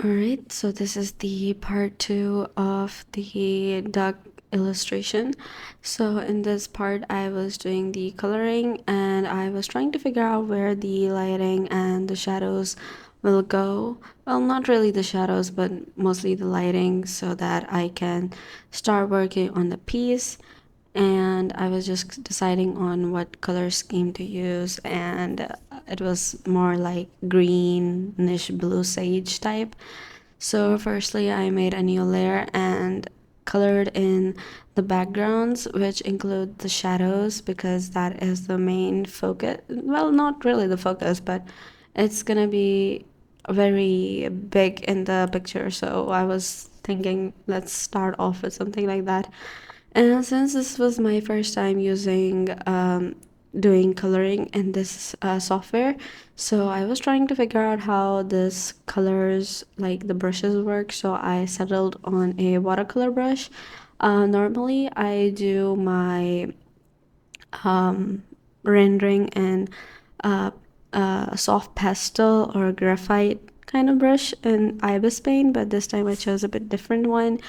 Alright, so this is the part two of the duck illustration. So in this part, I was doing the coloring and I was trying to figure out where the lighting and the shadows will go. Well, not really the shadows, but mostly the lighting so that I can start working on the piece. And I was just deciding on what color scheme to use, and it was more like greenish blue sage type. So firstly, I made a new layer and colored in the backgrounds, which include the shadows because that is the main focus. Well, not really the focus, but it's gonna be very big in the picture. So I was thinking, let's start off with something like that. And since this was my first time using doing coloring in this software, so I was trying to figure out how this colors, like the brushes, work. So I settled on a watercolor brush. Normally, I do my rendering in uh, soft pastel or graphite kind of brush in ibis paint, but this time I chose a bit different one.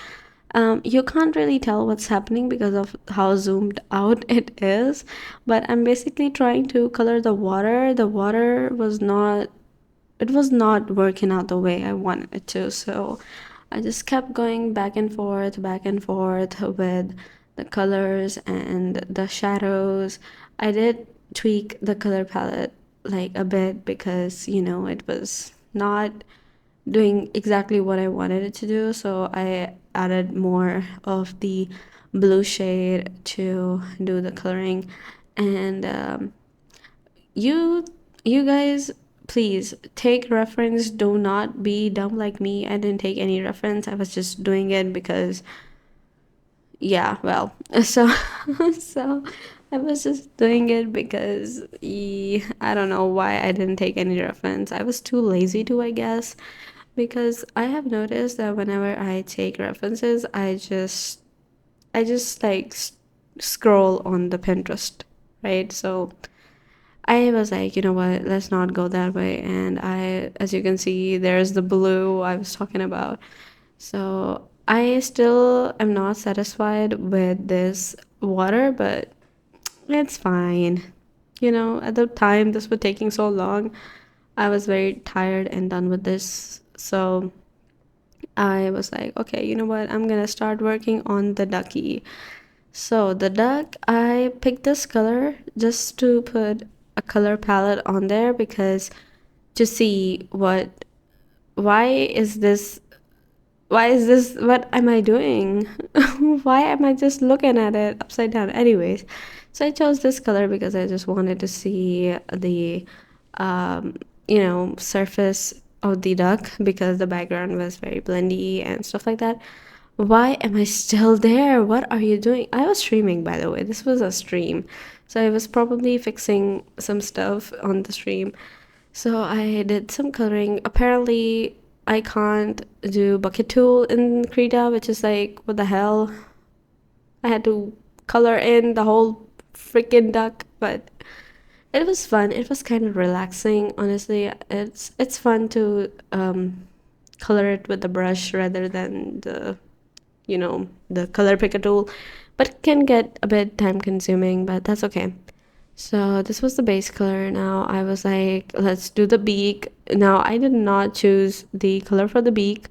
You can't really tell what's happening because of how zoomed out it is, but I'm basically trying to color the water. The water was not, it was not working out the way I wanted it to, so I just kept going back and forth with the colors and the shadows. I did tweak the color palette like a bit because, it was not doing exactly what I wanted it to do. So I added more of the blue shade to do the coloring. And you you guys, please take reference. Do not be dumb like me. I didn't take any reference. I was just doing it because yeah, well, so so I was just doing it because I don't know why I didn't take any reference. I was too lazy to, I guess, because I have noticed that whenever I take references, I just like scroll on the Pinterest, right? So I was like, you know what, let's not go that way. And as you can see, there's the blue I was talking about. So I still am not satisfied with this water, but it's fine. At the time this was taking so long, I was very tired and done with this. So I was like, okay, you know what? I'm gonna start working on the ducky. So the duck, I picked this color just to put a color palette on there because to see why is this what am I doing? Why am I just looking at it upside down? Anyways, so I chose this color because I just wanted to see the um, surface of the duck because the background was very blendy and stuff like that. Why am I still there? What are you doing? I was streaming, by the way. This was a stream. So I was probably fixing some stuff on the stream. So I did some coloring. Apparently, I can't do bucket tool in Krita, which is like, what the hell? I had to color in the whole freaking duck, but it was fun. It was kind of relaxing, honestly. It's fun to color it with the brush rather than the color picker tool, but it can get a bit time consuming, but that's okay. So this was the base color. Now I was like, let's do the beak. Now I did not choose the color for the beak,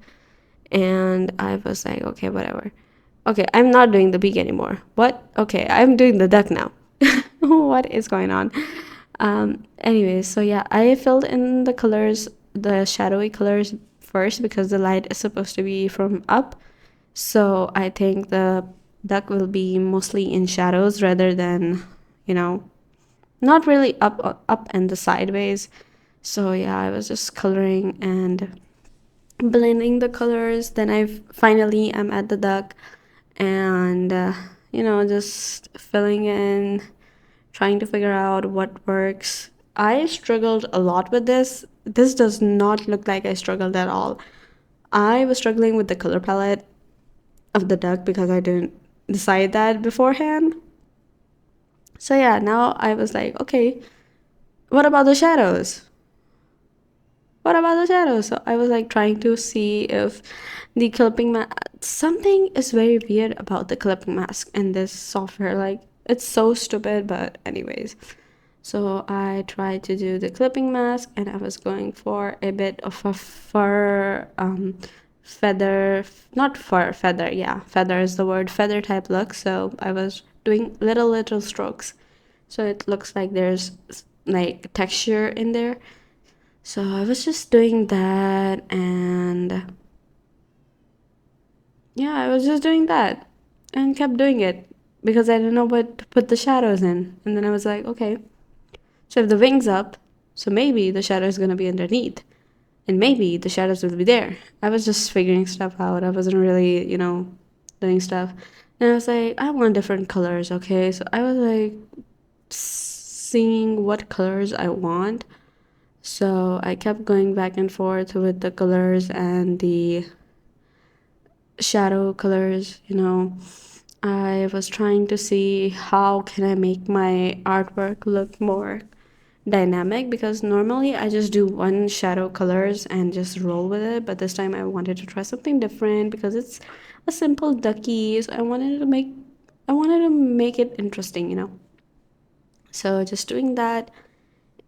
and I was like, okay, whatever. Okay, I'm not doing the beak anymore. What? Okay, I'm doing the duck now. What is going on? Anyways, so yeah, I filled in the colors, the shadowy colors first because the light is supposed to be from up. So I think the duck will be mostly in shadows rather than, you know, not really up and the sideways. So yeah, I was just coloring and blending the colors. Then I finally am at the duck and just filling in, trying to figure out what works. I struggled a lot with this. This does not look like I struggled at all. I was struggling with the color palette of the duck because I didn't decide that beforehand. So yeah, now I was like, okay, what about the shadows? what about the shadows? So I was like trying to see if the clipping mask, something is very weird about the clipping mask in this software. Like, it's so stupid, but anyways. So I tried to do the clipping mask, and I was going for a bit of a fur, feather, not fur, feather, yeah, feather is the word, feather type look. So I was doing little strokes. So it looks like there's like texture in there. So I was just doing that, and yeah, I was just doing that and kept doing it because I didn't know what to put the shadows in. And then I was like, okay, so if the wing's up, so maybe the shadow is going to be underneath, and maybe the shadows will be there. I was just figuring stuff out. I wasn't really, doing stuff. And I was like, I want different colors, okay? So I was like seeing what colors I want. So I kept going back and forth with the colors and the shadow colors, I was trying to see how can I make my artwork look more dynamic, because normally I just do one shadow colors and just roll with it, but this time I wanted to try something different because it's a simple ducky, so I wanted to make it interesting. So just doing that,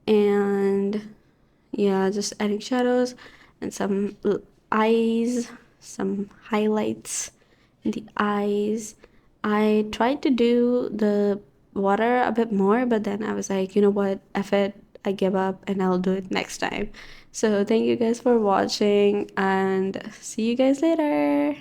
and yeah, just adding shadows and some eyes, some highlights in the eyes. I tried to do the water a bit more, but then I was like, you know what, F it, I give up and I'll do it next time. So thank you guys for watching, and see you guys later.